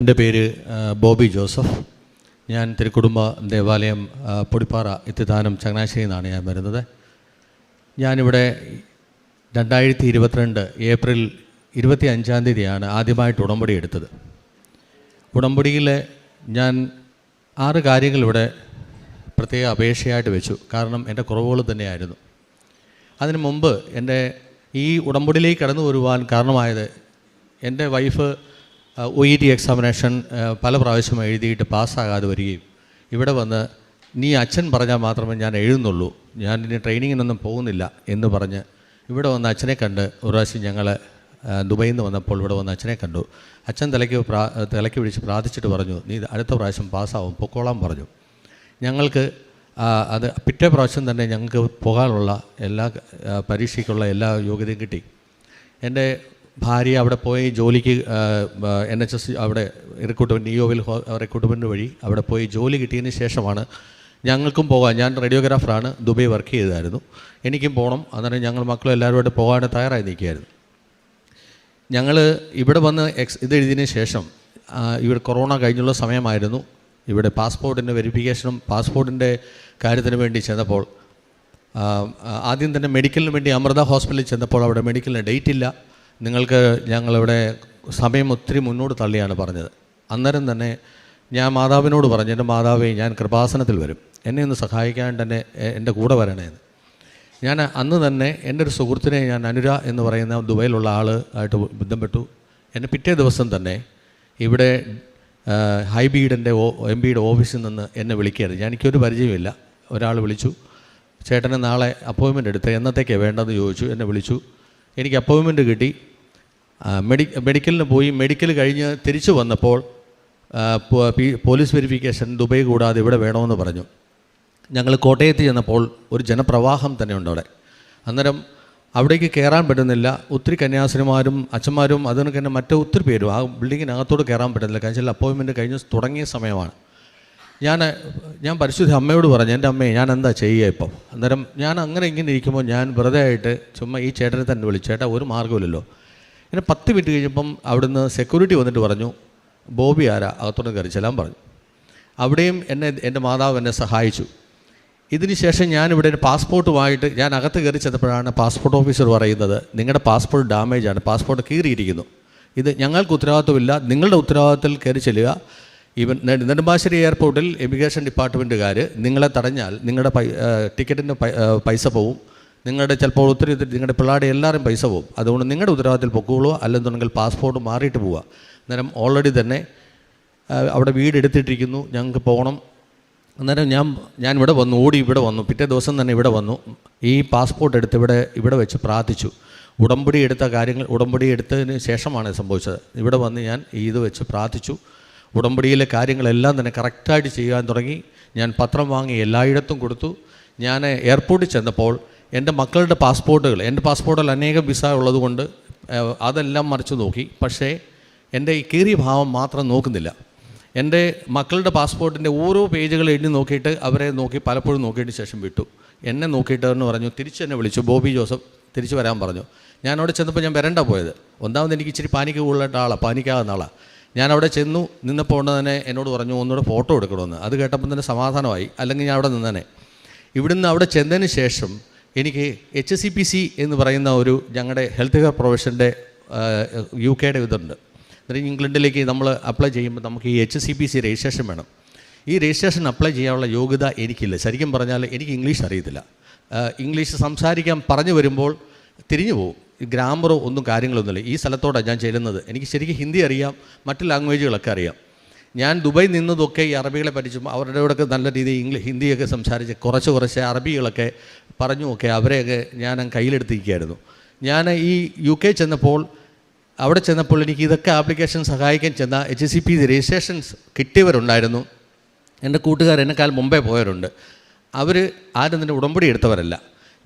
എൻ്റെ പേര് ബോബി ജോസഫ്. ഞാൻ തിരുക്കുടുംബ ദേവാലയം പൊടിപ്പാറ ഇത്തിത്താനം ചങ്ങനാശ്ശേരിയിൽ നിന്നാണ് ഞാൻ വരുന്നത്. ഞാനിവിടെ 2022 ഏപ്രിൽ 25-ാം തീയതിയാണ് ആദ്യമായിട്ട് ഉടമ്പടി എടുത്തത്. ഉടമ്പടിയിൽ ഞാൻ 6 കാര്യങ്ങൾ ഇവിടെ പ്രത്യേക അപേക്ഷയായിട്ട് വെച്ചു. കാരണം എൻ്റെ കുറവുകൾ തന്നെയായിരുന്നു. അതിനു മുമ്പ് എൻ്റെ ഈ ഉടമ്പടിയിലേക്ക് കടന്നു വരുവാൻ കാരണമായത് എൻ്റെ വൈഫ് OET എക്സാമിനേഷൻ പല പ്രാവശ്യം എഴുതിയിട്ട് പാസ്സാകാതെ വരികയും ഇവിടെ വന്ന് നീ അച്ഛൻ പറഞ്ഞാൽ മാത്രമേ ഞാൻ എഴുതുന്നുള്ളൂ, ഞാൻ ഇനി ട്രെയിനിങ്ങിനൊന്നും പോകുന്നില്ല എന്ന് പറഞ്ഞ് ഇവിടെ വന്ന് അച്ഛനെ കണ്ട് ഒരു പ്രാവശ്യം ഞങ്ങൾ ദുബൈയിൽ നിന്ന് വന്നപ്പോൾ ഇവിടെ വന്ന് അച്ഛനെ കണ്ടു. അച്ഛൻ തലയ്ക്ക് പിടിച്ച് പ്രാർത്ഥിച്ചിട്ട് പറഞ്ഞു, നീ അടുത്ത പ്രാവശ്യം പാസ്സാവും, പൊക്കോളാൻ പറഞ്ഞു. ഞങ്ങൾക്ക് അത് പിറ്റേ പ്രാവശ്യം തന്നെ ഞങ്ങൾക്ക് പോകാനുള്ള എല്ലാ പരീക്ഷയ്ക്കുള്ള എല്ലാ യോഗ്യതയും കിട്ടി. എൻ്റെ ഭാര്യ അവിടെ പോയി ജോലിക്ക് NHS അവിടെ റിക്രൂട്ട്മെൻറ്റ് നിയോവിൽ റിക്രൂട്ട്മെൻറ്റ് വഴി അവിടെ പോയി ജോലി കിട്ടിയതിന് ശേഷമാണ് ഞങ്ങൾക്കും പോകാൻ. ഞാൻ റേഡിയോഗ്രാഫറാണ്, ദുബൈ വർക്ക് ചെയ്തായിരുന്നു, എനിക്കും പോകണം. അന്നേരം ഞങ്ങൾ മക്കളും എല്ലാവരുമായിട്ട് പോകാൻ തയ്യാറായി നിൽക്കുകയായിരുന്നു. ഞങ്ങൾ ഇവിടെ വന്ന് ഇതെഴുതിയതിന് ശേഷം ഇവിടെ കൊറോണ കഴിഞ്ഞുള്ള സമയമായിരുന്നു. ഇവിടെ പാസ്പോർട്ടിൻ്റെ വെരിഫിക്കേഷനും പാസ്പോർട്ടിൻ്റെ കാര്യത്തിന് വേണ്ടി ചെന്നപ്പോൾ ആദ്യം തന്നെ മെഡിക്കലിന് വേണ്ടി അമൃത ഹോസ്പിറ്റലിൽ ചെന്നപ്പോൾ അവിടെ മെഡിക്കലിന് ഡേറ്റ് ഇല്ല, നിങ്ങൾക്ക് ഞങ്ങളിവിടെ സമയം ഒത്തിരി മുന്നോട്ട് തള്ളിയാണ് പറഞ്ഞത്. അന്നേരം തന്നെ ഞാൻ മാതാവിനോട് പറഞ്ഞു, എൻ്റെ മാതാവേ, ഞാൻ കൃപാസനത്തിൽ വരും, എന്നെ ഒന്ന് സഹായിക്കാൻ തന്നെ എൻ്റെ കൂടെ വരണേന്ന്. ഞാൻ അന്ന് തന്നെ എൻ്റെ ഒരു സുഹൃത്തിനെ ഞാൻ അനുര എന്ന് പറയുന്ന ദുബൈയിലുള്ള ആൾ ആയിട്ട് ബന്ധപ്പെട്ടു. എന്നെ പിറ്റേ ദിവസം തന്നെ ഇവിടെ ഹൈബീഡിൻ്റെ MBയുടെ ഓഫീസിൽ നിന്ന് എന്നെ വിളിക്കുകയായിരുന്നു. എനിക്കൊരു പരിചയമില്ല. ഒരാൾ വിളിച്ചു, ചേട്ടന് നാളെ അപ്പോയിൻമെൻ്റ് എടുത്ത് എന്നത്തേക്കാണ് വേണ്ടതെന്ന് ചോദിച്ചു. എന്നെ വിളിച്ചു, എനിക്ക് അപ്പോയിൻമെൻറ്റ് കിട്ടി. മെഡിക്കലിന് പോയി. മെഡിക്കൽ കഴിഞ്ഞ് തിരിച്ചു വന്നപ്പോൾ പോലീസ് വെരിഫിക്കേഷൻ ദുബൈ കൂടാതെ ഇവിടെ വേണമെന്ന് പറഞ്ഞു. ഞങ്ങൾ കോട്ടയത്ത് ചെന്നപ്പോൾ ഒരു ജനപ്രവാഹം തന്നെ ഉണ്ട് അവിടെ. അന്നേരം അവിടേക്ക് കയറാൻ പറ്റുന്നില്ല. ഒത്തിരി കന്യാസ്ത്രീമാരും അച്ഛന്മാരും അതിനൊക്കെ തന്നെ മറ്റു ഒത്തിരി പേരും ആ ബിൽഡിങ്ങിനകത്തോട് കയറാൻ പറ്റുന്നില്ല. കാരണം അപ്പോയിൻമെൻറ്റ് കഴിഞ്ഞ് തുടങ്ങിയ സമയമാണ്. ഞാൻ പരിശുദ്ധ അമ്മയോട് പറഞ്ഞു, എൻ്റെ അമ്മയെ ഞാൻ എന്താ ചെയ്യുക ഇപ്പം. അന്നേരം ഞാൻ അങ്ങനെ ഇങ്ങനെ ഇരിക്കുമ്പോൾ ഞാൻ വെറുതെ ആയിട്ട് ചുമ്മാ ഈ ചേട്ടനെ തന്നെ വിളിച്ചു, ചേട്ടാ ഒരു മാർഗ്ഗമില്ലല്ലോ. പിന്നെ 10 മിനിറ്റ് കഴിഞ്ഞപ്പം അവിടുന്ന് സെക്യൂരിറ്റി വന്നിട്ട് പറഞ്ഞു, ബോബി ആരാ, അകത്തോട്ട് കയറി ചെല്ലാൻ പറഞ്ഞു. അവിടെയും എൻ്റെ മാതാവ് എന്നെ സഹായിച്ചു. ഇതിന് ശേഷം ഞാനിവിടെ ഒരു പാസ്പോർട്ടുമായിട്ട് ഞാൻ അകത്ത് കയറി ചെന്നപ്പോഴാണ് പാസ്പോർട്ട് ഓഫീസർ പറയുന്നത്, നിങ്ങളുടെ പാസ്പോർട്ട് ഡാമേജാണ്, പാസ്പോർട്ട് കീറിയിരിക്കുന്നു, ഇത് ഞങ്ങൾക്ക് ഉത്തരവാദിത്വമില്ല, നിങ്ങളുടെ ഉത്തരവാദിത്തത്തിൽ കയറി ചെല്ലുക. ഈവൻ നെടുമ്പാശ്ശേരി എയർപോർട്ടിൽ ഇമിഗ്രേഷൻ ഡിപ്പാർട്ട്മെൻറ്റുകാർ നിങ്ങളെ തടഞ്ഞാൽ നിങ്ങളുടെ ടിക്കറ്റിൻ്റെ പൈസ പോവും, നിങ്ങളുടെ ചിലപ്പോൾ ഒത്തിരി നിങ്ങളുടെ പിള്ളേരുടെ എല്ലാവരും പൈസ പോവും. അതുകൊണ്ട് നിങ്ങളുടെ ഉത്തരവാദിത്തത്തിൽ പൊക്കോളുക, അല്ലെന്നുണ്ടെങ്കിൽ പാസ്പോർട്ട് മാറിയിട്ട് പോവുക. അന്നേരം ഓൾറെഡി തന്നെ അവിടെ വീടെടുത്തിട്ടിരിക്കുന്നു, ഞങ്ങൾക്ക് പോകണം. അന്നേരം ഞാൻ ഇവിടെ വന്നു, ഓടി ഇവിടെ വന്നു. പിറ്റേ ദിവസം തന്നെ ഇവിടെ വന്നു. ഈ പാസ്പോർട്ട് എടുത്ത് ഇവിടെ വെച്ച് പ്രാർത്ഥിച്ചു. ഉടമ്പടി എടുത്തതിന് ശേഷമാണ് സംഭവിച്ചത്. ഇവിടെ വന്ന് ഞാൻ ഇത് വെച്ച് പ്രാർത്ഥിച്ചു. ഉടമ്പടിയിലെ കാര്യങ്ങളെല്ലാം തന്നെ കറക്റ്റായിട്ട് ചെയ്യാൻ തുടങ്ങി. ഞാൻ പത്രം വാങ്ങി എല്ലായിടത്തും കൊടുത്തു. ഞാൻ എയർപോർട്ടിൽ ചെന്നപ്പോൾ എൻ്റെ മക്കളുടെ എൻ്റെ പാസ്പോർട്ടിൽ അനേകം വിസ ഉള്ളതുകൊണ്ട് അതെല്ലാം മറിച്ച് നോക്കി. പക്ഷേ എൻ്റെ ഈ കീറിയ ഭാവം മാത്രം നോക്കുന്നില്ല. എൻ്റെ മക്കളുടെ പാസ്പോർട്ടിൻ്റെ ഓരോ പേജുകൾ എഴുതി നോക്കിയിട്ട് അവരെ നോക്കി പലപ്പോഴും നോക്കിയിട്ട് ശേഷം വിട്ടു. എന്നെ നോക്കിയിട്ട് എന്ന് പറഞ്ഞു, തിരിച്ചെന്നെ വിളിച്ചു, ബോബി ജോസഫ് തിരിച്ച് വരാൻ പറഞ്ഞു. ഞാൻ അവിടെ ചെന്നപ്പോൾ ഞാൻ വരണ്ട പോയത്. ഒന്നാമത് എനിക്ക് ഇച്ചിരി പാനിക്കാവുന്ന ആളാണ്. ഞാൻ അവിടെ ചെന്നു നിന്നപ്പോൾ തന്നെ എന്നോട് പറഞ്ഞു, ഒന്നുകൂടെ ഫോട്ടോ എടുക്കണമെന്ന്. അത് കേട്ടപ്പോൾ തന്നെ സമാധാനമായി, അല്ലെങ്കിൽ ഞാൻ അവിടെ നിന്നേനെ. ഇവിടുന്ന് അവിടെ ചെന്നതിന് ശേഷം എനിക്ക് HCPC എന്ന് പറയുന്ന ഒരു ഞങ്ങളുടെ ഹെൽത്ത് കെയർ പ്രൊഫഷൻ്റെ UK ഇതുണ്ട്. അന്നേരം ഇംഗ്ലണ്ടിലേക്ക് നമ്മൾ അപ്ലൈ ചെയ്യുമ്പോൾ നമുക്ക് ഈ HCPC രജിസ്ട്രേഷൻ വേണം. ഈ രജിസ്ട്രേഷൻ അപ്ലൈ ചെയ്യാനുള്ള യോഗ്യത എനിക്കില്ല. ശരിക്കും പറഞ്ഞാൽ എനിക്ക് ഇംഗ്ലീഷ് അറിയത്തില്ല. ഇംഗ്ലീഷ് സംസാരിക്കാൻ പറഞ്ഞു വരുമ്പോൾ തിരിഞ്ഞു പോകും. ഗ്രാമറോ ഒന്നും കാര്യങ്ങളൊന്നുമില്ല. ഈ സ്ഥലത്തോടാണ് ഞാൻ ചെല്ലുന്നത്. എനിക്ക് ശരിക്കും ഹിന്ദി അറിയാം, മറ്റ് ലാംഗ്വേജുകളൊക്കെ അറിയാം. ഞാൻ ദുബായ് നിന്നതൊക്കെ ഈ അറബികളെ പഠിച്ചുമ്പോൾ അവരുടെ കൂടെയൊക്കെ നല്ല രീതിയിൽ ഹിന്ദിയൊക്കെ സംസാരിച്ച് കുറച്ച് അറബികളൊക്കെ പറഞ്ഞുമൊക്കെ അവരെയൊക്കെ ഞാൻ കയ്യിലെടുത്തിരിക്കുകയായിരുന്നു. ഞാൻ ഈ UK ചെന്നപ്പോൾ എനിക്ക് ഇതൊക്കെ ആപ്ലിക്കേഷൻ സഹായിക്കാൻ ചെന്ന HCPC രജിസ്ട്രേഷൻസ് കിട്ടിയവരുണ്ടായിരുന്നു. എൻ്റെ കൂട്ടുകാർ എന്നെക്കാൾ മുമ്പേ പോയവരുണ്ട്. അവർ ആരും തന്നെ ഉടമ്പടി എടുത്തവരല്ല.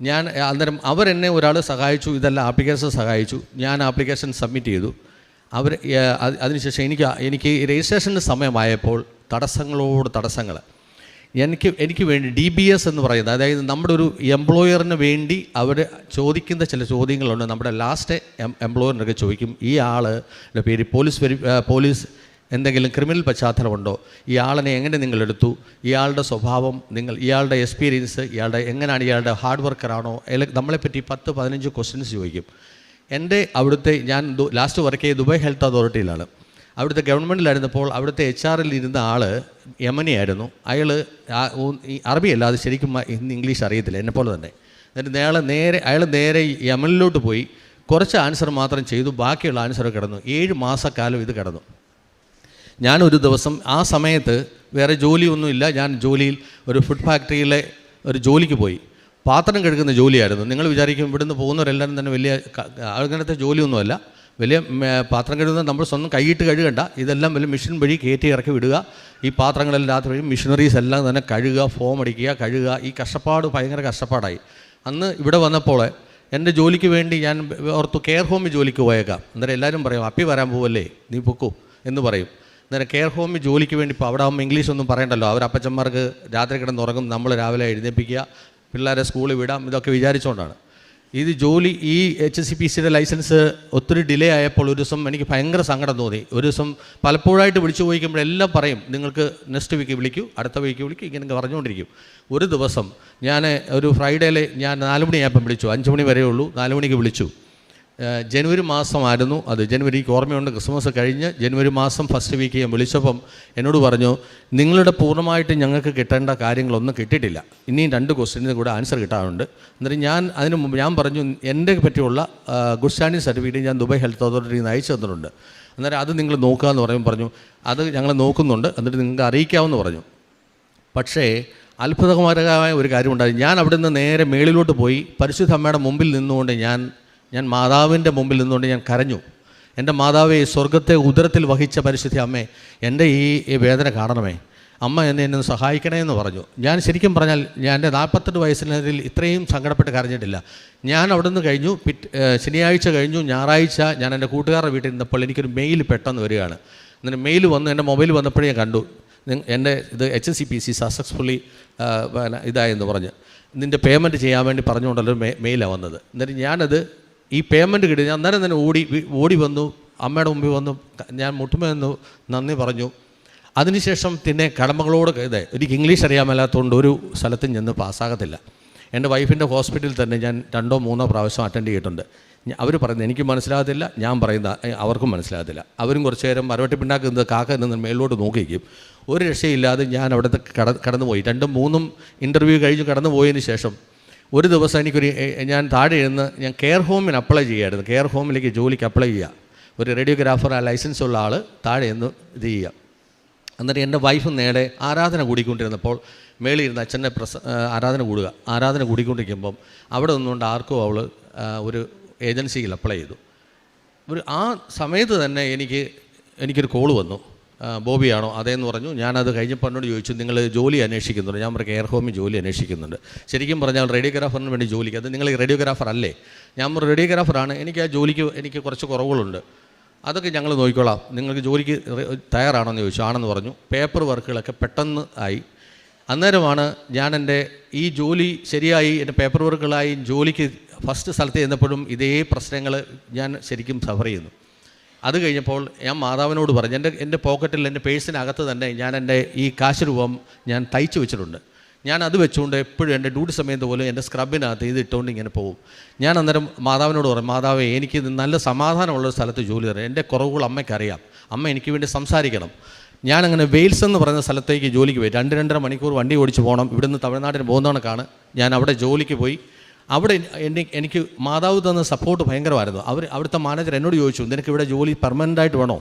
അന്നേരം അവരെന്നെ ഒരാൾ സഹായിച്ചു, ഇതെല്ലാം ആപ്ലിക്കേഷൻ സഹായിച്ചു. ഞാൻ ആപ്ലിക്കേഷൻ സബ്മിറ്റ് ചെയ്തു. അതിനുശേഷം എനിക്ക് രജിസ്ട്രേഷൻ്റെ സമയമായപ്പോൾ തടസ്സങ്ങൾ എനിക്ക് വേണ്ടി DBS എന്ന് പറയുന്നത്, അതായത് നമ്മുടെ ഒരു എംപ്ലോയറിന് വേണ്ടി അവർ ചോദിക്കുന്ന ചില ചോദ്യങ്ങളുണ്ട്. നമ്മുടെ ലാസ്റ്റ് എംപ്ലോയറിനൊക്കെ ചോദിക്കും, ഈ ആളുടെ പേര് പോലീസ് എന്തെങ്കിലും ക്രിമിനൽ പശ്ചാത്തലമുണ്ടോ, ഇയാളിനെ എങ്ങനെ നിങ്ങളെടുത്തു, ഇയാളുടെ സ്വഭാവം, ഇയാളുടെ എക്സ്പീരിയൻസ്, എങ്ങനെയാണ്, ഇയാളുടെ ഹാർഡ് വർക്കറാണോ, നമ്മളെപ്പറ്റി 10-15 ക്വസ്റ്റ്യൻസ് ചോദിക്കും. എൻ്റെ അവിടുത്തെ ഞാൻ ലാസ്റ്റ് വർക്ക് ചെയ്ത് ദുബായ് ഹെൽത്ത് അതോറിറ്റിയിലാണ്. അവിടുത്തെ ഗവൺമെൻറ്റിലായിരുന്നപ്പോൾ അവിടുത്തെ HR ഇരുന്ന ആൾ യമനിയായിരുന്നു. അയാൾ അറബി അല്ലാതെ ശരിക്കും ഇംഗ്ലീഷ് അറിയത്തില്ല, എന്നെപ്പോലെ തന്നെ. എന്നിട്ട് അയാൾ നേരെ യമനിലോട്ട് പോയി കുറച്ച് ആൻസർ മാത്രം ചെയ്തു, ബാക്കിയുള്ള ആൻസർ കിടന്നു. 7 മാസക്കാലം ഇത് കിടന്നു. ഞാനൊരു ദിവസം ആ സമയത്ത് വേറെ ജോലിയൊന്നുമില്ല, ഞാൻ ജോലിയിൽ ഒരു ഫുഡ് ഫാക്ടറിയിലെ ഒരു ജോലിക്ക് പോയി. പാത്രം കഴുകുന്ന ജോലിയായിരുന്നു. നിങ്ങൾ വിചാരിക്കും ഇവിടുന്ന് പോകുന്നവരെല്ലാവരും തന്നെ വലിയ അങ്ങനത്തെ ജോലിയൊന്നുമല്ല. വലിയ പാത്രം കഴുകുന്നത് നമ്മൾ സ്വന്തം കൈയിട്ട് കഴുകണ്ട, ഇതെല്ലാം വലിയ മെഷീൻ വഴി കയറ്റി ഇറക്കി വിടുക. ഈ പാത്രങ്ങളെല്ലാം വഴി മെഷീനറീസ് എല്ലാം തന്നെ കഴുകുക, ഫോം അടിക്കുക, കഴുകുക. ഈ കഷ്ടപ്പാട് ഭയങ്കര കഷ്ടപ്പാടായി. അന്ന് ഇവിടെ വന്നപ്പോൾ എൻ്റെ ജോലിക്ക് വേണ്ടി ഞാൻ ഓർത്തു കെയർ ഹോമിൽ ജോലിക്ക് പോയേക്കാം. അന്നേരം എല്ലാവരും പറയും അപ്പി വരാൻ പോവല്ലേ, നീ പൊക്കൂ എന്ന് പറയും. അന്നേരം കെയർ ഹോമിൽ ജോലിക്ക് വേണ്ടി ഇപ്പോൾ അവിടെ ആകുമ്പോൾ ഇംഗ്ലീഷ് ഒന്നും പറയണ്ടല്ലോ. അവർ അപ്പച്ചന്മാർക്ക് രാത്രി കിടന്നുറങ്ങും, നമ്മൾ രാവിലെ എഴുന്നേൽപ്പിക്കുക, പിള്ളേരെ സ്കൂളിൽ വിടാം, ഇതൊക്കെ വിചാരിച്ചുകൊണ്ടാണ് ഇത് ജോലി. ഈ HSCPCയുടെ ലൈസൻസ് ഒത്തിരി ഡിലേ ആയപ്പോൾ ഒരു ദിവസം എനിക്ക് ഭയങ്കര സങ്കടം തോന്നി. ഒരു ദിവസം പലപ്പോഴായിട്ട് വിളിച്ചു ചോദിക്കുമ്പോഴെല്ലാം പറയും നിങ്ങൾക്ക് നെക്സ്റ്റ് വീക്ക് വിളിക്കൂ, അടുത്ത വീക്ക് വിളിക്കൂ, ഇങ്ങനെ പറഞ്ഞുകൊണ്ടിരിക്കും. ഒരു ദിവസം ഞാൻ ഒരു ഫ്രൈഡേയിൽ ഞാൻ 4 മണിയായപ്പം വിളിച്ചു. 5 മണി വരെ ഉള്ളൂ, 4 മണിക്ക് വിളിച്ചു. ജനുവരി മാസമായിരുന്നു അത്. ജനുവരിക്ക് ഓർമ്മയുണ്ട്, ക്രിസ്മസ് കഴിഞ്ഞ് ജനുവരി മാസം ഫസ്റ്റ് വീക്ക് ഞാൻ വിളിച്ചപ്പം എന്നോട് പറഞ്ഞു നിങ്ങളുടെ പൂർണ്ണമായിട്ട് ഞങ്ങൾക്ക് കിട്ടേണ്ട കാര്യങ്ങളൊന്നും കിട്ടിയിട്ടില്ല, ഇനിയും 2 ക്വസ്റ്റ്യൻസിന് കൂടെ ആൻസർ കിട്ടാറുണ്ട്. എന്നിട്ട് അതിന് മുമ്പ് ഞാൻ പറഞ്ഞു എൻ്റെ പറ്റിയുള്ള ഗുഡ് സ്റ്റാൻഡിങ് സർട്ടിഫിക്കറ്റ് ഞാൻ ദുബായ് ഹെൽത്ത് അതോറിറ്റിയിൽ നിന്ന് അയച്ചു തന്നിട്ടുണ്ട്. അന്നേരം അത് നിങ്ങൾ നോക്കുക എന്ന് പറഞ്ഞു. അത് ഞങ്ങൾ നോക്കുന്നുണ്ട്, എന്നിട്ട് നിങ്ങൾക്ക് അറിയിക്കാമെന്ന് പറഞ്ഞു. പക്ഷേ അത്ഭുതകരമായ ഒരു കാര്യമുണ്ടായി. ഞാൻ അവിടെ നിന്ന് നേരെ മേളിലോട്ട് പോയി പരിശുദ്ധ അമ്മയുടെ മുമ്പിൽ നിന്നുകൊണ്ട് ഞാൻ മാതാവിൻ്റെ മുമ്പിൽ നിന്നുകൊണ്ട് ഞാൻ കരഞ്ഞു. എൻ്റെ മാതാവേ, സ്വർഗത്തെ ഉദരത്തിൽ വഹിച്ച പരിശുദ്ധ അമ്മേ, എൻ്റെ ഈ വേദന കാണണമേ, അമ്മ എന്നെ സഹായിക്കണേ എന്ന് പറഞ്ഞു. ഞാൻ ശരിക്കും പറഞ്ഞാൽ ഞാൻ എൻ്റെ 48 വയസ്സിനിടയിൽ ഇത്രയും സങ്കടപ്പെട്ട് കരഞ്ഞിട്ടില്ല. ഞാൻ അവിടെ നിന്ന് കഴിഞ്ഞു. ശനിയാഴ്ച കഴിഞ്ഞു, ഞായറാഴ്ച ഞാൻ എൻ്റെ കൂട്ടുകാരുടെ വീട്ടിൽ നിന്നപ്പോൾ എനിക്കൊരു മെയിൽ പെട്ടെന്ന് വരികയാണ്. എന്നിട്ട് മെയിൽ വന്ന് എൻ്റെ മൊബൈൽ വന്നപ്പോഴേ ഞാൻ കണ്ടു എൻ്റെ ഇത് HSCPC സക്സസ്ഫുള്ളി ഇതായെന്ന് പറഞ്ഞ് നിൻ്റെ പേയ്മെൻറ്റ് ചെയ്യാൻ വേണ്ടി പറഞ്ഞുകൊണ്ടല്ലോ മെയിലാണ് വന്നത്. എന്നിട്ട് ഞാനത് ഈ പേയ്മെൻറ്റ് കിട്ടി. ഞാൻ അന്നേരം തന്നെ ഓടി വന്നു, അമ്മയുടെ മുമ്പിൽ വന്നു, ഞാൻ മുട്ടുമെന്ന് നന്ദി പറഞ്ഞു. അതിനുശേഷം പിന്നെ കടമകളോട് എനിക്ക് ഇംഗ്ലീഷ് അറിയാൻ മേലാത്തതുകൊണ്ട് ഒരു സ്ഥലത്തും ചെന്ന് പാസ്സാകത്തില്ല. എൻ്റെ വൈഫിൻ്റെ ഹോസ്പിറ്റലിൽ തന്നെ ഞാൻ 2-3 പ്രാവശ്യം അറ്റൻഡ് ചെയ്തിട്ടുണ്ട്. അവർ പറയുന്നത് എനിക്ക് മനസ്സിലാകത്തില്ല, ഞാൻ പറയുന്ന അവർക്കും മനസ്സിലാകത്തില്ല. അവരും കുറച്ച് നേരം മരവട്ടി പിണ്ണാക്കുന്നത് കാക്ക നിന്ന് മേളിലോട്ട് നോക്കിയിരിക്കും. ഒരു രക്ഷയില്ലാതെ ഞാൻ അവിടുത്തെ കടന്നുപോയി. 2-3 ഇൻ്റർവ്യൂ കഴിഞ്ഞ് കടന്നു പോയതിന് ശേഷം ഒരു ദിവസം ഞാൻ താഴെ ഇരുന്ന് ഞാൻ കെയർ ഹോമിന് അപ്ലൈ ചെയ്യായിരുന്നു. കെയർ ഹോമിലേക്ക് ജോലിക്ക് അപ്ലൈ ചെയ്യുക. ഒരു റേഡിയോഗ്രാഫർ, ആ ലൈസൻസ് ഉള്ള ആൾ താഴെ നിന്ന് ഇത് ചെയ്യുക. എന്നിട്ട് എൻ്റെ വൈഫ് നേരെ ആരാധന കൂടിക്കൊണ്ടിരുന്നപ്പോൾ മേളിൽ ഇരുന്ന് അച്ഛൻ്റെ ആരാധന കൂടിക്കൊണ്ടിരിക്കുമ്പം അവിടെ നിന്നുകൊണ്ട് ആർക്കോ അവൾ ഒരു ഏജൻസിയിൽ അപ്ലൈ ചെയ്തു. ആ സമയത്ത് തന്നെ എനിക്കൊരു കോള് വന്നു. ബോബിയാണോ? അതേന്ന് പറഞ്ഞു. ഞാനത് കഴിഞ്ഞപ്പോൾ എന്നോട് ചോദിച്ചു നിങ്ങൾ ജോലി അന്വേഷിക്കുന്നുണ്ട്? ഞാൻ പറഞ്ഞു കെയർ ഹോമിൽ ജോലി അന്വേഷിക്കുന്നുണ്ട്. ശരിക്കും പറഞ്ഞാൽ റേഡിയോഗ്രാഫറിന് വേണ്ടി ജോലിക്ക്. അത് നിങ്ങൾ റേഡിയോഗ്രാഫർ അല്ലേ? ഞാൻ പറഞ്ഞു റേഡിയോഗ്രാഫറാണ്, എനിക്ക് ആ ജോലിക്ക് എനിക്ക് കുറച്ച് കുറവുകളുണ്ട്, അതൊക്കെ ഞങ്ങൾ നോക്കിക്കോളാം, നിങ്ങൾക്ക് ജോലിക്ക് തയ്യാറാണോ എന്ന് ചോദിച്ചു. ആണെന്ന് പറഞ്ഞു. പേപ്പർ വർക്കുകളൊക്കെ പെട്ടെന്ന് ആയി. അന്നേരമാണ് ഞാൻ എൻ്റെ ഈ ജോലി ശരിയായി, എൻ്റെ പേപ്പർ വർക്കുകളായി ജോലിക്ക് ഫസ്റ്റ് സ്ഥലത്ത് ചെന്നപ്പോഴും ഇതേ പ്രശ്നങ്ങൾ ഞാൻ ശരിക്കും സഫർ ചെയ്യുന്നു. അത് കഴിഞ്ഞപ്പോൾ ഞാൻ മാതാവിനോട് പറഞ്ഞു, എൻ്റെ പോക്കറ്റിൽ എൻ്റെ പേഴ്സിനകത്ത് തന്നെ ഞാൻ എൻ്റെ ഈ കാശ് രൂപം ഞാൻ തയ്ച്ചു വെച്ചിട്ടുണ്ട്. ഞാൻ അത് വെച്ചുകൊണ്ട് എപ്പോഴും എൻ്റെ ഡ്യൂട്ടി സമയത്ത് പോലും എൻ്റെ സ്ക്രബിനകത്ത് ഇത് ഇട്ടുകൊണ്ട് ഇങ്ങനെ പോകും. ഞാൻ അന്നേരം മാതാവിനോട് പറയും, മാതാവേ എനിക്ക് നല്ല സമാധാനമുള്ള സ്ഥലത്ത് ജോലി തരാം, എൻ്റെ കുറവുകൾ അമ്മയ്ക്കറിയാം, അമ്മ എനിക്ക് വേണ്ടി സംസാരിക്കണം. ഞാനങ്ങനെ വെയിൽസ് എന്ന് പറയുന്ന സ്ഥലത്തേക്ക് ജോലിക്ക് പോയി. 2-2.5 മണിക്കൂർ വണ്ടി ഓടിച്ച് പോകണം. ഇവിടുന്ന് തമിഴ്നാട്ടിന് പോകുന്ന കണക്കാണ്. ഞാൻ അവിടെ ജോലിക്ക് പോയി. അവിടെ എനിക്ക് മാതാവ് തന്ന സപ്പോർട്ട് ഭയങ്കരമായിരുന്നു. അവിടുത്തെ മാനേജർ എന്നോട് ചോദിച്ചു, നിനക്ക് ഇവിടെ ജോലി പെർമനൻ്റായിട്ട് വേണോ?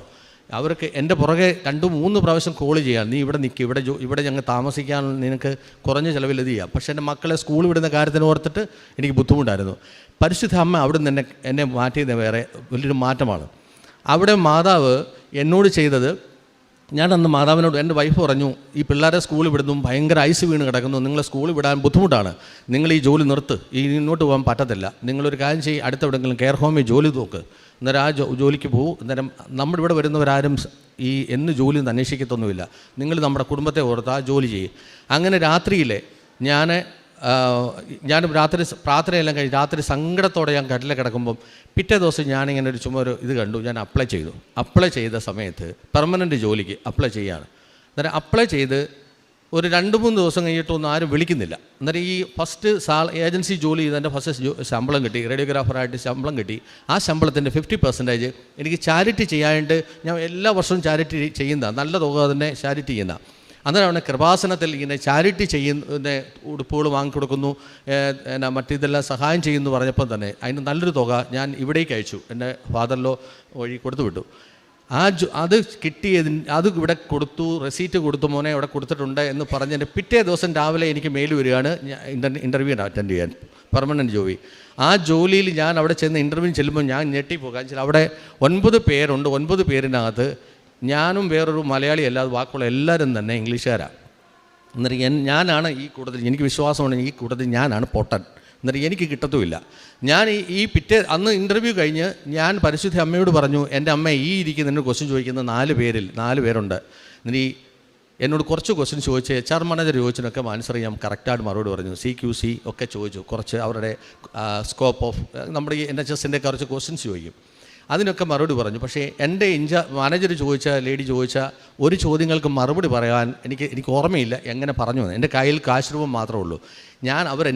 അവർക്ക് എൻ്റെ പുറകെ 2-3 പ്രാവശ്യം കോൾ ചെയ്യാം, നീ ഇവിടെ നിൽക്കുക, ഇവിടെ ഞങ്ങൾ താമസിക്കാൻ നിനക്ക് കുറഞ്ഞ ചിലവിൽ ഇത് ചെയ്യാം. പക്ഷേ എൻ്റെ മക്കളെ സ്കൂൾ വിടുന്ന കാര്യത്തിന് ഓർത്തിട്ട് എനിക്ക് ബുദ്ധിമുട്ടായിരുന്നു. പരിശുദ്ധ അമ്മ അവിടെ നിന്ന് എന്നെ മാറ്റിയത് വേറെ വലിയൊരു മാറ്റമാണ്. അവിടെ മാതാവ് എന്നോട് ചെയ്തത്, ഞാൻ അന്ന് മാതാവിനോട്, എൻ്റെ വൈഫ് പറഞ്ഞു, ഈ പിള്ളേരെ സ്കൂളിൽ വിടുന്നു, ഭയങ്കര ഐസ് വീണ് കിടക്കുന്നു, നിങ്ങളെ സ്കൂളിൽ വിടാൻ ബുദ്ധിമുട്ടാണ്, നിങ്ങൾ ഈ ജോലി നിർത്ത്, ഇങ്ങോട്ട് പോകാൻ പറ്റത്തില്ല, നിങ്ങളൊരു കാര്യം ചെയ്യും, അടുത്തെവിടെയെങ്കിലും കെയർ ഹോമിൽ ജോലി നോക്ക്, അന്നേരം ആ ജോലിക്ക് പോകും. അന്നേരം നമ്മുടെ ഇവിടെ വരുന്നവരാരും എന്ന് ജോലി അന്വേഷിക്കത്തൊന്നുമില്ല, നിങ്ങൾ നമ്മുടെ കുടുംബത്തെ ഓർത്ത് ആ ജോലി ചെയ്യും. അങ്ങനെ രാത്രിയിൽ ഞാൻ ഞാൻ രാത്രി പ്രാർത്ഥനയെല്ലാം കഴിഞ്ഞ് രാത്രി സങ്കടത്തോടെ ഞാൻ കട്ടിലെ കിടക്കുമ്പം പിറ്റേ ദിവസം ഞാനിങ്ങനെ ഒരു ചുമ്മാ ഒരു ഇത് കണ്ടു. ഞാൻ അപ്ലൈ ചെയ്ത സമയത്ത് പെർമനൻറ്റ് ജോലിക്ക് അപ്ലൈ ചെയ്യുകയാണ്. അന്നേരം അപ്ലൈ ചെയ്ത് ഒരു 2-3 ദിവസം കഴിഞ്ഞിട്ടൊന്നും ആരും വിളിക്കുന്നില്ല. അന്നേരം ഈ ഫസ്റ്റ് ഏജൻസി ജോലി ചെയ്തതിൻ്റെ ഫസ്റ്റ് ശമ്പളം കിട്ടി, റേഡിയോഗ്രാഫറായിട്ട് ശമ്പളം കിട്ടി. ആ ശമ്പളത്തിൻ്റെ 50% എനിക്ക് ചാരിറ്റി ചെയ്യാനായിട്ട്, ഞാൻ എല്ലാ വർഷവും ചാരിറ്റി ചെയ്യുന്ന നല്ല തുക തന്നെ ചാരിറ്റി ചെയ്യുന്ന. അന്നേരമാണ് കൃപാസനത്തിൽ ഇങ്ങനെ ചാരിറ്റി ചെയ്യുന്ന ഉടുപ്പുകൾ വാങ്ങിക്കൊടുക്കുന്നു, മറ്റിതെല്ലാം സഹായം ചെയ്യുന്നു പറഞ്ഞപ്പോൾ തന്നെ അതിന് നല്ലൊരു തുക ഞാൻ ഇവിടേക്ക് അയച്ചു. എൻ്റെ ഫാദറിലോ വഴി കൊടുത്തു വിട്ടു. അത് അത് ഇവിടെ കൊടുത്തു, റെസീറ്റ് കൊടുത്തു, മോനെ ഇവിടെ കൊടുത്തിട്ടുണ്ട് എന്ന് പറഞ്ഞതിൻ്റെ പിറ്റേ ദിവസം രാവിലെ എനിക്ക് മെയിൽ വരികയാണ് ഇൻ്റർവ്യൂ അറ്റൻഡ് ചെയ്യാൻ, പെർമനൻറ്റ് ജോലി. ആ ജോലിയിൽ ഞാൻ അവിടെ ചെന്ന് ഇൻ്റർവ്യൂ ചെല്ലുമ്പോൾ ഞാൻ ഞെട്ടിപ്പോകാൻ വെച്ചാൽ അവിടെ 9 പേരുണ്ട്. 9 പേരിനകത്ത് ഞാനും വേറൊരു മലയാളി അല്ലാതെ ബാക്കിയുള്ള എല്ലാവരും തന്നെ ഇംഗ്ലീഷുകാരാണ്. എന്നിട്ട് ഞാനാണ് ഈ കൂട്ടത്തിൽ, എനിക്ക് വിശ്വാസമുണ്ട് ഈ കൂട്ടത്തിൽ ഞാനാണ് പൊട്ടൻ. എന്നിട്ട് എനിക്ക് കിട്ടത്തുമില്ല. ഞാൻ ഈ അന്ന് ഇൻ്റർവ്യൂ കഴിഞ്ഞ് ഞാൻ പരിശുദ്ധ അമ്മയോട് പറഞ്ഞു, എൻ്റെ അമ്മ ഈ ഇരിക്കുന്ന ക്വസ്റ്റ്യൻ ചോദിക്കുന്ന 4 പേരുണ്ട്. എന്നിട്ട് എന്നോട് കുറച്ച് ക്വസ്റ്റ്യൻ ചോദിച്ച് HR മാനേജർ ചോദിച്ചതിനൊക്കെ ആൻസർ ചെയ്യാൻ കറക്റ്റായിട്ട് മറുപടി പറഞ്ഞു. CQC ഒക്കെ ചോദിച്ചു, കുറച്ച് അവരുടെ സ്കോപ്പ് ഓഫ് നമ്മുടെ ഈ NHSൻ്റെ കുറച്ച് ക്വസ്റ്റ്യൻസ് ചോദിക്കും, അതിനൊക്കെ മറുപടി പറഞ്ഞു. പക്ഷേ എൻ്റെ മാനേജർ ലേഡി ചോദിച്ച ഒരു ചോദ്യങ്ങൾക്ക് മറുപടി പറയാൻ എനിക്ക് ഓർമ്മയില്ല എങ്ങനെ പറഞ്ഞു. എൻ്റെ കയ്യിൽ കാശ് രൂപം മാത്രമേ ഉള്ളൂ.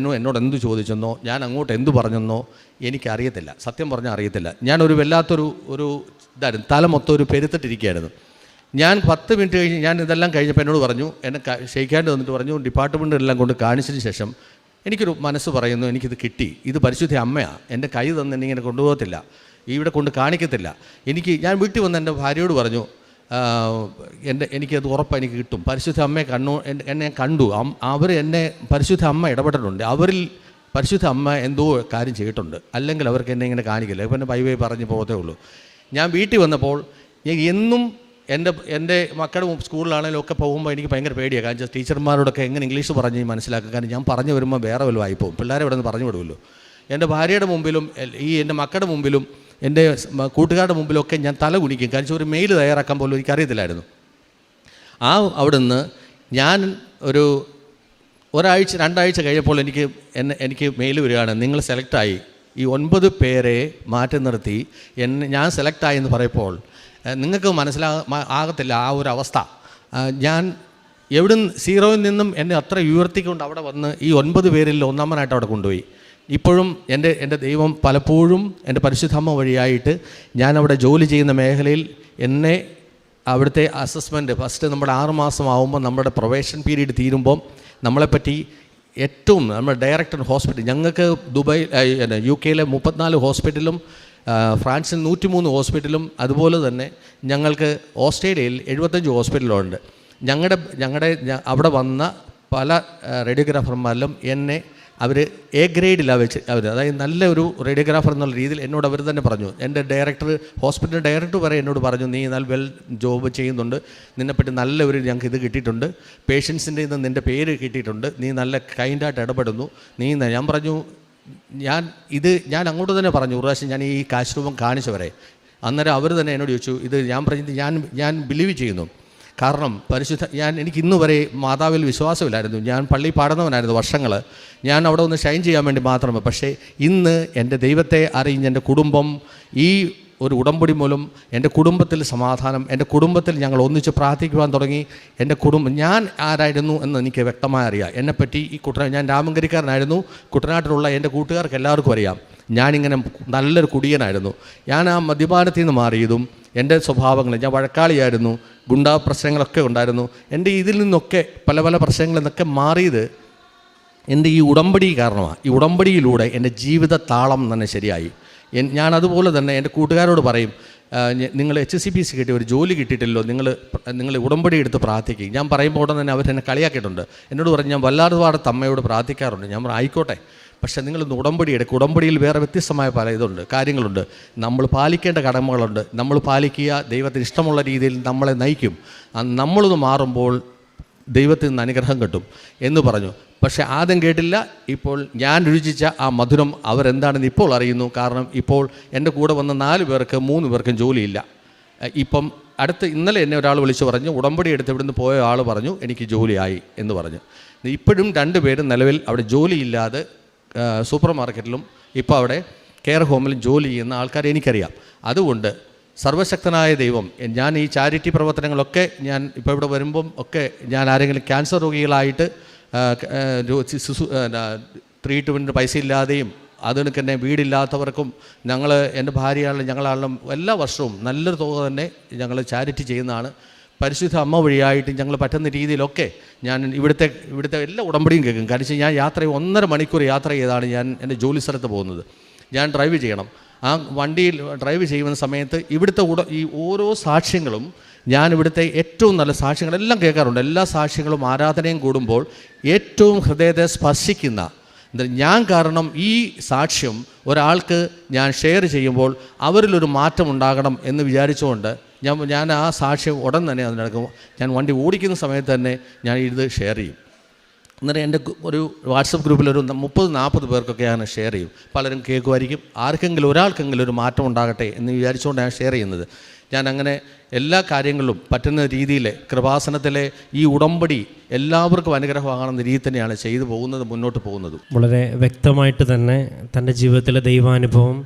എന്നോട് എന്ത് ചോദിച്ചെന്നോ ഞാൻ അങ്ങോട്ട് എന്ത് പറഞ്ഞെന്നോ എനിക്കറിയത്തില്ല, സത്യം പറഞ്ഞാൽ അറിയത്തില്ല. ഞാനൊരു വല്ലാത്തൊരു ഇതായിരുന്നു, തല മൊത്തം ഒരു പെരുത്തിട്ടിരിക്കുകയായിരുന്നു. ഞാൻ 10 മിനിറ്റ് കഴിഞ്ഞ് ഞാൻ ഇതെല്ലാം കഴിഞ്ഞപ്പോൾ എന്നോട് പറഞ്ഞു, എന്നെ ക്ഷയിക്കാണ്ട് വന്നിട്ട് പറഞ്ഞു, ഡിപ്പാർട്ട്മെൻറ്റെല്ലാം കൊണ്ട് കാണിച്ചതിന് ശേഷം എനിക്കൊരു മനസ്സ് പറയുന്നു, എനിക്കിത് കിട്ടി, ഇത് പരിശുദ്ധ അമ്മയാണ്, എൻ്റെ കൈ തന്നെ ഇങ്ങനെ കൊണ്ടുപോകത്തില്ല, ഇവിടെ കൊണ്ട് കാണിക്കത്തില്ല. ഞാൻ വീട്ടിൽ വന്ന് എൻ്റെ ഭാര്യയോട് പറഞ്ഞു, എനിക്കത് ഉറപ്പാണ്, എനിക്ക് കിട്ടും. പരിശുദ്ധ അമ്മയെ എന്നെ കണ്ടു, എന്നെ പരിശുദ്ധ അമ്മ ഇടപെട്ടിട്ടുണ്ട്, അവരിൽ പരിശുദ്ധ അമ്മ എന്തോ കാര്യം ചെയ്തിട്ടുണ്ട്, അല്ലെങ്കിൽ അവർക്ക് എന്നെ ഇങ്ങനെ കാണിക്കില്ല. ഇപ്പം എൻ്റെ ബൈബിൾ പറഞ്ഞ് പോകത്തേ ഉള്ളൂ. ഞാൻ വീട്ടിൽ വന്നപ്പോൾ എന്നും എൻ്റെ മക്കളുടെ സ്കൂളിലാണെങ്കിലും ഒക്കെ പോകുമ്പോൾ എനിക്ക് ഭയങ്കര പേടിയാണ്. കാരണം ടീച്ചർമാരോടൊക്കെ എങ്ങനെ ഇംഗ്ലീഷ് പറഞ്ഞ് മനസ്സിലാക്കുക, കാരണം ഞാൻ പറഞ്ഞു വരുമ്പോൾ വേറെ വല്ലതും ആയിപ്പോവും, പിള്ളേരെ ഇവിടെ നിന്ന് പറഞ്ഞു വിടുമല്ലോ. എൻ്റെ ഭാര്യയുടെ മുമ്പിലും എൻ്റെ മക്കളുടെ മുമ്പിലും എൻ്റെ കൂട്ടുകാരുടെ മുമ്പിലൊക്കെ ഞാൻ തല കുനിക്കും. കാരണം ഒരു മെയിൽ തയ്യാറാക്കാൻ പോലും എനിക്കറിയത്തില്ലായിരുന്നു. അവിടുന്ന് ഞാൻ ഒരാഴ്ച 2 ആഴ്ച കഴിഞ്ഞപ്പോൾ എനിക്ക് മെയിൽ വരികയാണ്, നിങ്ങൾ സെലക്റ്റായി, ഈ 9 പേരെ മാറ്റി നിർത്തി ഞാൻ സെലക്റ്റായി എന്ന് പറയുമ്പോൾ നിങ്ങൾക്ക് ആകത്തില്ല ആ ഒരു അവസ്ഥ. ഞാൻ എവിടുന്ന് 0-ൽ നിന്നും എന്നെ അത്ര ഉയർത്തിക്കൊണ്ട് അവിടെ വന്ന് ഈ 9 പേരിൽ ഒന്നാമനായിട്ട് അവിടെ കൊണ്ടുപോയി. ഇപ്പോഴും എൻ്റെ ദൈവം പലപ്പോഴും എൻ്റെ പരിശുദ്ധമ്മ വഴിയായിട്ട് ഞാൻ അവിടെ ജോലി ചെയ്യുന്ന മേഖലയിൽ എന്നെ അവിടുത്തെ അസസ്മെൻറ്റ് ഫസ്റ്റ് നമ്മുടെ 6 മാസം ആകുമ്പോൾ നമ്മുടെ പ്രൊബേഷൻ പീരീഡ് തീരുമ്പം നമ്മളെപ്പറ്റി ഏറ്റവും നമ്മുടെ ഡയറക്ടർ ഹോസ്പിറ്റൽ, ഞങ്ങൾക്ക് UK 34 ഹോസ്പിറ്റലും ഫ്രാൻസിൽ 103 ഹോസ്പിറ്റലും അതുപോലെ തന്നെ ഞങ്ങൾക്ക് ഓസ്ട്രേലിയയിൽ 75 ഹോസ്പിറ്റലുണ്ട്. ഞങ്ങളുടെ അവിടെ വന്ന പല റേഡിയോഗ്രാഫർമാരിലും എന്നെ അവർ A ഗ്രേഡിലാണ് വെച്ച് അതായത് നല്ല ഒരു റേഡിയോഗ്രാഫർ എന്നുള്ള രീതിയിൽ എന്നോട് അവർ തന്നെ പറഞ്ഞു. എൻ്റെ ഹോസ്പിറ്റൽ ഡയറക്ടർ വരെ എന്നോട് പറഞ്ഞു, നീ നല്ല ജോബ് ചെയ്യുന്നുണ്ട്, നിന്നെപ്പറ്റി നല്ല ഞങ്ങൾക്ക് ഇത് കിട്ടിയിട്ടുണ്ട്, പേഷ്യൻസിൻ്റെ നിന്ന് നിൻ്റെ പേര് കിട്ടിയിട്ടുണ്ട്, നീ നല്ല കൈൻഡായിട്ട് ഇടപെടുന്നു, ഞാൻ പറഞ്ഞു ഞാൻ അങ്ങോട്ട് തന്നെ പറഞ്ഞു. ഒരു പ്രാവശ്യം ഞാൻ ഈ കാശ് രൂപം കാണിച്ചവരെ അന്നേരം അവർ തന്നെ എന്നോട് ചോദിച്ചു, ഇത് ഞാൻ പറഞ്ഞത് ഞാൻ ബിലീവ് ചെയ്യുന്നു. കാരണം എനിക്ക് ഇന്ന് വരെ മാതാവിൽ വിശ്വാസമില്ലായിരുന്നു. ഞാൻ പള്ളി പാടുന്നവനായിരുന്നു വർഷങ്ങൾ. ഞാൻ അവിടെ ഒന്ന് ഷൈൻ ചെയ്യാൻ വേണ്ടി മാത്രമേ. പക്ഷേ ഇന്ന് എൻ്റെ ദൈവത്തെ അറിഞ്ഞ് എൻ്റെ കുടുംബം ഈ ഒരു ഉടമ്പടി മൂലം എൻ്റെ കുടുംബത്തിൽ സമാധാനം, എൻ്റെ കുടുംബത്തിൽ ഞങ്ങൾ ഒന്നിച്ച് പ്രാർത്ഥിക്കുവാൻ തുടങ്ങി. എൻ്റെ ഞാൻ ആരായിരുന്നു എന്ന് എനിക്ക് വ്യക്തമായി അറിയാം. എന്നെപ്പറ്റി ഞാൻ രാമങ്കരിക്കാരനായിരുന്നു. കുട്ടനാട്ടിലുള്ള എൻ്റെ കൂട്ടുകാർക്ക് എല്ലാവർക്കും അറിയാം ഞാനിങ്ങനെ നല്ലൊരു കുടിയനായിരുന്നു. ഞാൻ ആ മദ്യപാനത്തിൽ നിന്ന് മാറിയതും എൻ്റെ സ്വഭാവങ്ങൾ, ഞാൻ വഴക്കാളിയായിരുന്നു, ഗുണ്ടാ പ്രശ്നങ്ങളൊക്കെ ഉണ്ടായിരുന്നു. എൻ്റെ ഇതിൽ നിന്നൊക്കെ പല പല പ്രശ്നങ്ങളിൽ നിന്നൊക്കെ മാറിയത് എൻ്റെ ഈ ഉടമ്പടി കാരണമാണ്. ഈ ഉടമ്പടിയിലൂടെ എൻ്റെ ജീവിത താളം തന്നെ ശരിയായി. ഞാൻ അതുപോലെ തന്നെ എൻ്റെ കൂട്ടുകാരോട് പറയും, നിങ്ങൾ HCPC കിട്ടിയ ഒരു ജോലി കിട്ടിയിട്ടില്ലോ, നിങ്ങൾ ഉടമ്പടി എടുത്ത് പ്രാർത്ഥിക്കും. ഞാൻ പറയുമ്പോൾ ഉടനെ തന്നെ അവരെന്നെ കളിയാക്കിയിട്ടുണ്ട്. എന്നോട് പറഞ്ഞു, ഞാൻ വല്ലാതെ അമ്മയോട് പ്രാർത്ഥിക്കാറുണ്ട്. ഞാൻ ആയിക്കോട്ടെ, പക്ഷേ നിങ്ങളിന്ന് ഉടമ്പടി എടുക്കുക. ഉടമ്പടിയിൽ വേറെ വ്യത്യസ്തമായ പല കാര്യങ്ങളുണ്ട്. നമ്മൾ പാലിക്കേണ്ട കടമകളുണ്ട്. നമ്മൾ പാലിക്കുക, ദൈവത്തിന് ഇഷ്ടമുള്ള രീതിയിൽ നമ്മളെ നയിക്കും. നമ്മളൊന്ന് മാറുമ്പോൾ ദൈവത്തിൽ നിന്ന് അനുഗ്രഹം കിട്ടും എന്ന് പറഞ്ഞു. പക്ഷേ ആദ്യം കേട്ടില്ല. ഇപ്പോൾ ഞാൻ രുചിച്ച ആ മധുരം അവരെന്താണെന്ന് ഇപ്പോൾ അറിയുന്നു. കാരണം ഇപ്പോൾ എൻ്റെ കൂടെ വന്ന 4 പേർക്ക് 3 പേർക്കും ജോലിയില്ല. ഇപ്പം ഇന്നലെ എന്നെ ഒരാൾ വിളിച്ചു പറഞ്ഞു, ഉടമ്പടി എടുത്ത് ഇവിടുന്ന് പോയ ആൾ പറഞ്ഞു എനിക്ക് ജോലിയായി എന്ന് പറഞ്ഞു. ഇപ്പോഴും 2 പേരും നിലവിൽ അവിടെ ജോലിയില്ലാതെ സൂപ്പർ മാർക്കറ്റിലും ഇപ്പോൾ അവിടെ കെയർ ഹോമിലും ജോലി ചെയ്യുന്ന ആൾക്കാരെ എനിക്കറിയാം. അതുകൊണ്ട് സർവശക്തനായ ദൈവം, ഞാൻ ഈ ചാരിറ്റി പ്രവർത്തനങ്ങളൊക്കെ ഞാൻ ഇപ്പോൾ ഇവിടെ വരുമ്പം ഒക്കെ ഞാൻ ആരെങ്കിലും ക്യാൻസർ രോഗികളായിട്ട് ട്രീറ്റ്മെൻറ്റ് പൈസ ഇല്ലാതെയും അതിനൊക്കെ തന്നെ വീടില്ലാത്തവർക്കും ഞങ്ങൾ എൻ്റെ ഭാര്യയാണെങ്കിലും ഞങ്ങളാണെങ്കിലും എല്ലാ വർഷവും നല്ലൊരു തുക തന്നെ ഞങ്ങൾ ചാരിറ്റി ചെയ്യുന്നതാണ്. പരിശുദ്ധ അമ്മ വഴിയായിട്ട് ഞങ്ങൾ പറ്റുന്ന രീതിയിലൊക്കെ ഞാൻ ഇവിടുത്തെ എല്ലാ ഉടമ്പടിയും കേൾക്കും. കാരണം ഞാൻ 1.5 മണിക്കൂർ യാത്ര ചെയ്താണ് ഞാൻ എൻ്റെ ജോലി സ്ഥലത്ത് പോകുന്നത്. ഞാൻ ഡ്രൈവ് ചെയ്യണം. ആ വണ്ടിയിൽ ഡ്രൈവ് ചെയ്യുന്ന സമയത്ത് ഇവിടുത്തെ ഈ ഓരോ സാക്ഷ്യങ്ങളും ഞാൻ ഇവിടുത്തെ ഏറ്റവും നല്ല സാക്ഷ്യങ്ങളെല്ലാം കേൾക്കാറുണ്ട്. എല്ലാ സാക്ഷ്യങ്ങളും ആരാധനയും കൂടുമ്പോൾ ഏറ്റവും ഹൃദയത്തെ സ്പർശിക്കുന്ന, ഞാൻ കാരണം ഈ സാക്ഷ്യം ഒരാൾക്ക് ഞാൻ ഷെയർ ചെയ്യുമ്പോൾ അവരിലൊരു മാറ്റം ഉണ്ടാകണം എന്ന് വിചാരിച്ചുകൊണ്ട് ഞാൻ ആ സാക്ഷ്യം ഉടൻ തന്നെ അതിനടക്കും. ഞാൻ വണ്ടി ഓടിക്കുന്ന സമയത്ത് തന്നെ ഞാൻ ഇത് ഷെയർ ചെയ്യും. അന്നേരം എൻ്റെ ഒരു വാട്സപ്പ് ഗ്രൂപ്പിൽ ഒരു 30-40 പേർക്കൊക്കെ ഞാൻ ഷെയർ ചെയ്യും. പലരും കേൾക്കുമായിരിക്കും. ആർക്കെങ്കിലും ഒരാൾക്കെങ്കിലും ഒരു മാറ്റം ഉണ്ടാകട്ടെ എന്ന് വിചാരിച്ചുകൊണ്ട് ഞാൻ ഷെയർ ചെയ്യുന്നത്. ഞാൻ അങ്ങനെ എല്ലാ കാര്യങ്ങളിലും പറ്റുന്ന രീതിയിൽ കൃപാസനത്തിലെ ഈ ഉടമ്പടി എല്ലാവർക്കും അനുഗ്രഹമാകണമെന്ന രീതി തന്നെയാണ് ചെയ്തു പോകുന്നത്, മുന്നോട്ട് പോകുന്നത്. വളരെ വ്യക്തമായിട്ട് തന്നെ തൻ്റെ ജീവിതത്തിലെ ദൈവാനുഭവം